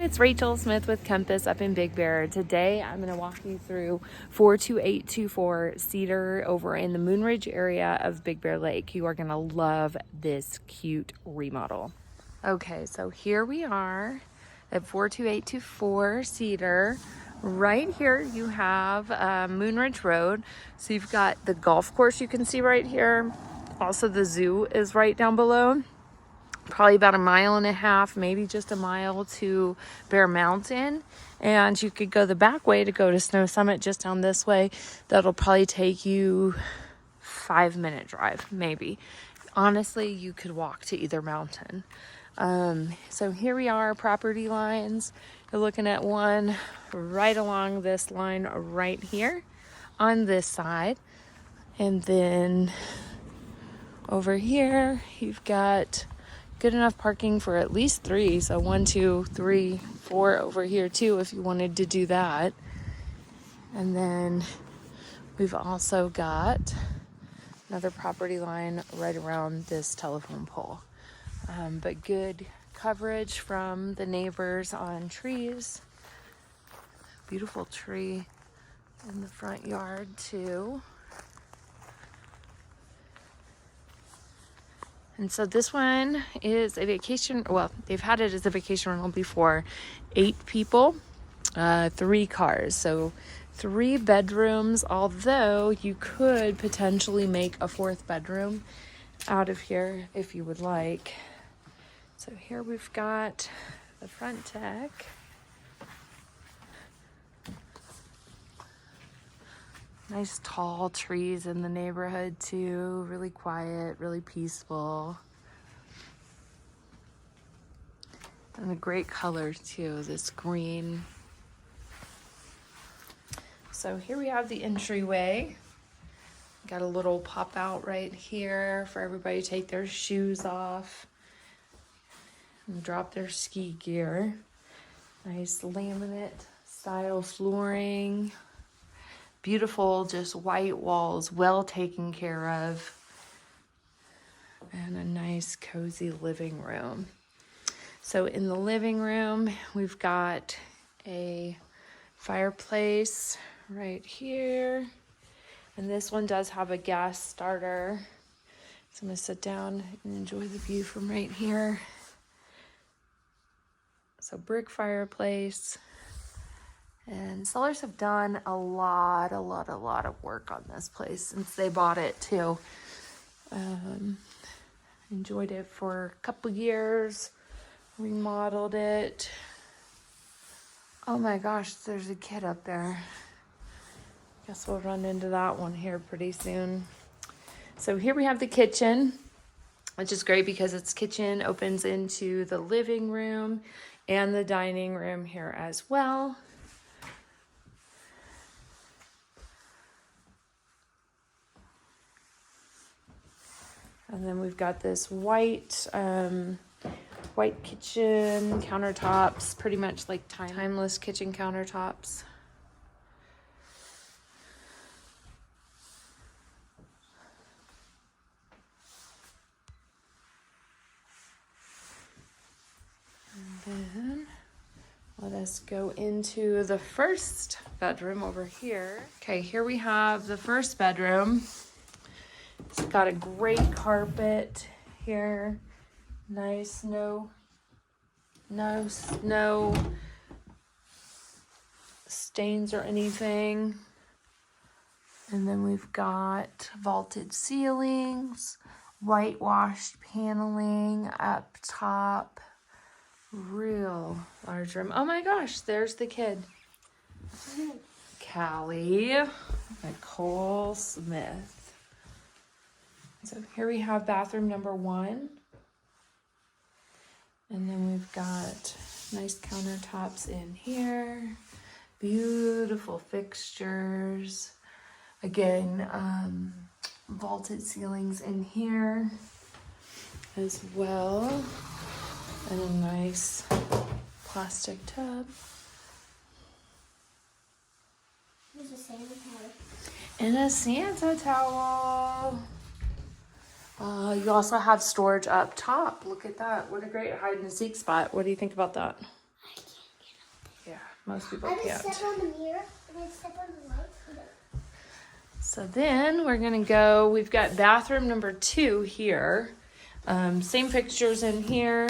It's Rachael Smith with Compass up in Big Bear. Today I'm going to walk you through 42824 Cedar over in the Moonridge area of Big Bear Lake. You are going to love this cute remodel. Okay, so here we are at 42824 Cedar. Right here you have Moonridge Road. So you've got the golf course you can see right here. Also the zoo is right down below. Probably about 1.5 miles, maybe just a mile to Bear Mountain. And you could go the back way to go to Snow Summit just down this way. That'll probably take you 5-minute drive, maybe. Honestly, you could walk to either mountain. So here we are, property lines. You're looking at one right along this line right here on this side. And then over here, you've got good enough parking for at least 3. So 1, 2, 3, 4 over here too, if you wanted to do that. And then we've also got another property line right around this telephone pole. But good coverage from the neighbors on trees. Beautiful tree in the front yard too. And so this one is a vacation, well, they've had it as a vacation rental before. 8 people, 3 cars. So 3 bedrooms, although you could potentially make a 4th bedroom out of here if you would like. So here we've got the front deck. Nice tall trees in the neighborhood too, really quiet, really peaceful. And a great color too, this green. So here we have the entryway. Got a little pop out right here for everybody to take their shoes off and drop their ski gear. Nice laminate style flooring. Beautiful, just white walls, well taken care of. And a nice cozy living room. So in the living room, we've got a fireplace right here. And this one does have a gas starter. So I'm gonna sit down and enjoy the view from right here. So brick fireplace. And sellers have done a lot of work on this place since they bought it too. Enjoyed it for a couple years, remodeled it. Oh my gosh, there's a kid up there. Guess we'll run into that one here pretty soon. So here we have the kitchen, which is great because its kitchen opens into the living room and the dining room here as well. And then we've got this white kitchen countertops, pretty much like timeless kitchen countertops. And then let us go into the first bedroom over here. Okay, here we have the first bedroom. It's got a great carpet here. Nice, no stains or anything. And then we've got vaulted ceilings, whitewashed paneling up top. Real large room. Oh my gosh, there's the kid. Callie, Rachael Smith. So here we have bathroom number 1. And then we've got nice countertops in here. Beautiful fixtures. Again, vaulted ceilings in here as well. And a nice plastic tub. There's a Santa towel. And a Santa towel. You also have storage up top. Look at that. What a great hide and seek spot. What do you think about that? Most people I would can't. step on the mirror and then step on the light. So then we're gonna go, we've got bathroom number 2 here. Same fixtures in here.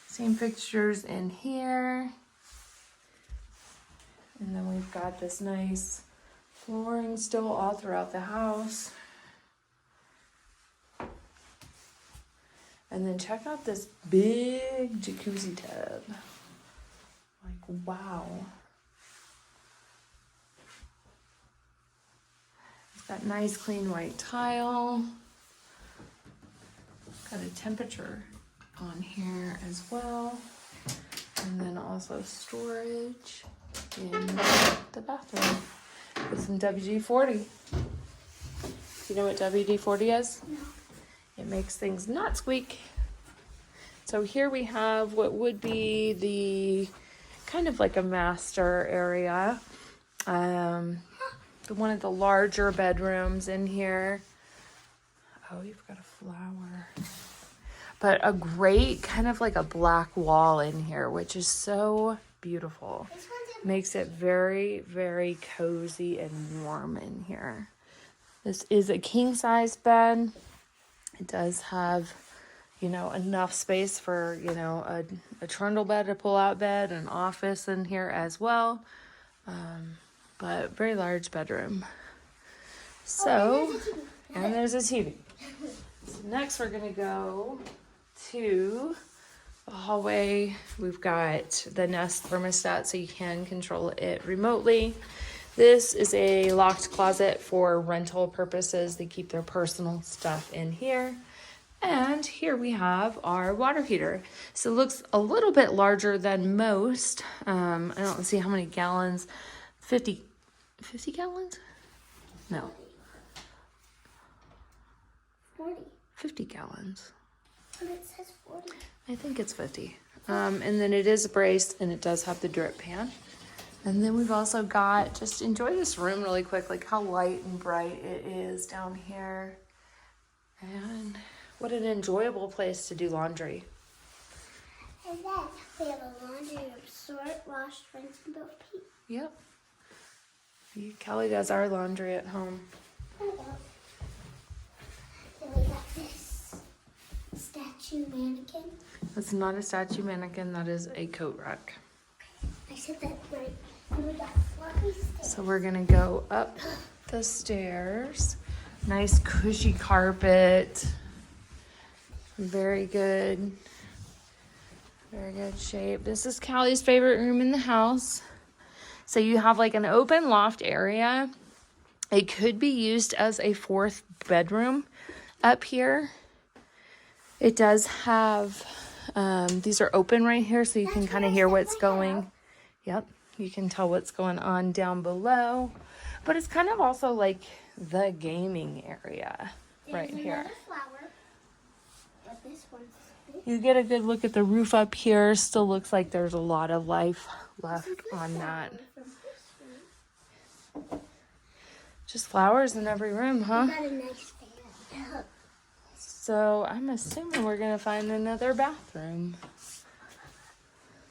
Same fixtures in here. And then we've got this nice flooring still all throughout the house. And then check out this big jacuzzi tub. Like, wow. It's got nice clean white tile. Got a temperature on here as well. And then also storage in the bathroom with some WD-40. Do you know what WD-40 is? No. It makes things not squeak. So here we have what would be the kind of like a master area. One of the larger bedrooms in here. Oh, you've got a flower. But a great kind of like a black wall in here, which is so beautiful. Makes it very, very cozy and warm in here. This is a king size bed. It does have, you know, enough space for, you know, a trundle bed, a pull-out bed, an office in here as well. But very large bedroom. So, and there's a TV. So next we're gonna go to the hallway. We've got the Nest thermostat so you can control it remotely. This is a locked closet for rental purposes. They keep their personal stuff in here. And here we have our water heater. So it looks a little bit larger than most. I don't see how many gallons. 50 gallons? No. 40. 50 gallons. But it says 40. I think it's 50. And then it is braced and it does have the drip pan. And then we've also got, just enjoy this room really quick, like how light and bright it is down here. And what an enjoyable place to do laundry. And then we have a laundry room, sort, wash, rinse, and both feet. Yep. Kelly does our laundry at home. Then we got this statue mannequin. That's not a statue mannequin, that is a coat rack. I said that right. And we got fluffy stairs. So we're gonna go up the stairs. Nice cushy carpet. Very good shape. This is Callie's favorite room in the house. So you have like an open loft area. It could be used as a 4th bedroom up here. It does have, these are open right here so you can kind of hear what's going. Yep, you can tell what's going on down below. But it's kind of also like the gaming area right There's here. another flower, but this one's big. You get a good look at the roof up here. Still looks like there's a lot of life left on that. Just flowers in every room, huh? We got a nice fan. So I'm assuming we're gonna find another bathroom.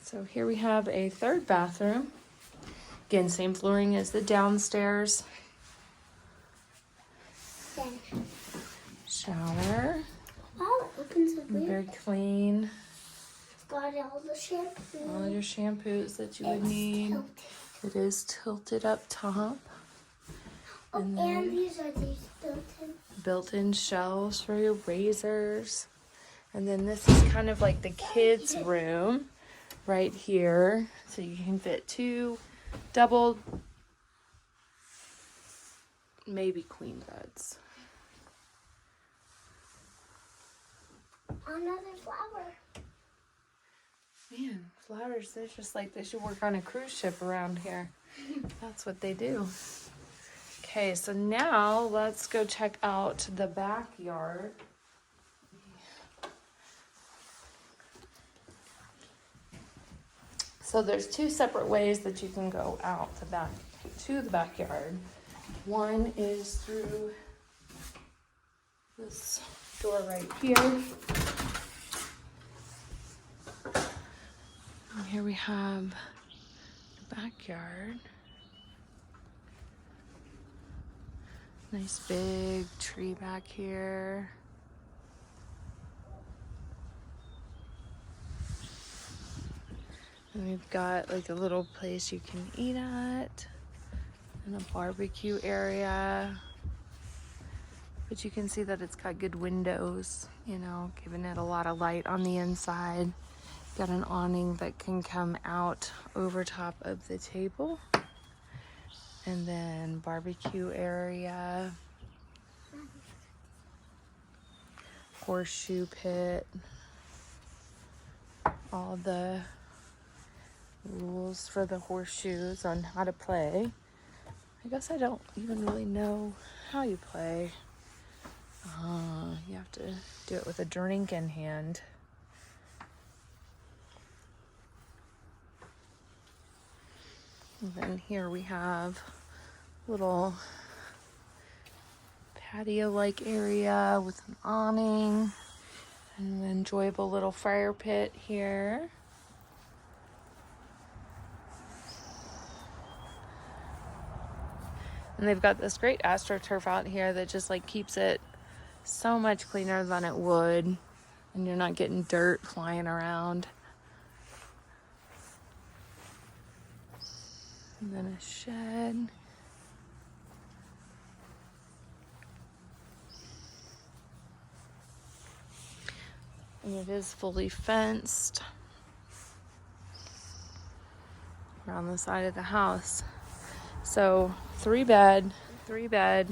So here we have a 3rd bathroom. Again, same flooring as the downstairs. Then, Shower, oh, it opens up weird. very clean. It's got all the shampoo. All your shampoos that you would need. Tilted. It is tilted up top. Oh, And and then these are these built-in. built-in shelves for your razors. And then this is kind of like the kids' room right here. So you can fit 2 double, maybe queen beds. Another flower. Man, flowers, they're just like they should work on a cruise ship around here. That's what they do. Okay, so now let's go check out the backyard. So there's 2 separate ways that you can go out to the backyard. One is through this door right here. Here we have the backyard. Nice big tree back here. And we've got like a little place you can eat at and a barbecue area. But you can see that it's got good windows, you know, giving it a lot of light on the inside. Got an awning that can come out over top of the table. And then barbecue area. Horseshoe pit. All the rules for the horseshoes on how to play. I guess I don't even really know how you play. You have to do it with a drink in hand. And then here we have a little patio-like area with an awning and an enjoyable little fire pit here. And they've got this great AstroTurf out here that just like keeps it so much cleaner than it would, and you're not getting dirt flying around. And then a shed. And it is fully fenced around the side of the house. So 3-bed, 3-bath,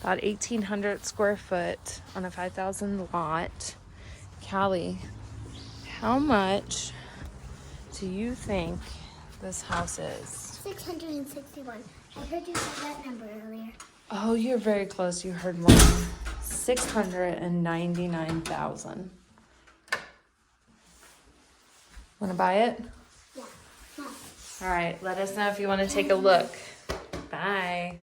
about 1,800 square foot on a 5,000 lot. Callie, how much do you think this house is? 661. I heard you say that number earlier. Oh, you're very close. You heard wrong. 699,000. Want to buy it? Yeah. No. All right. Let us know if you want to take a look. Bye.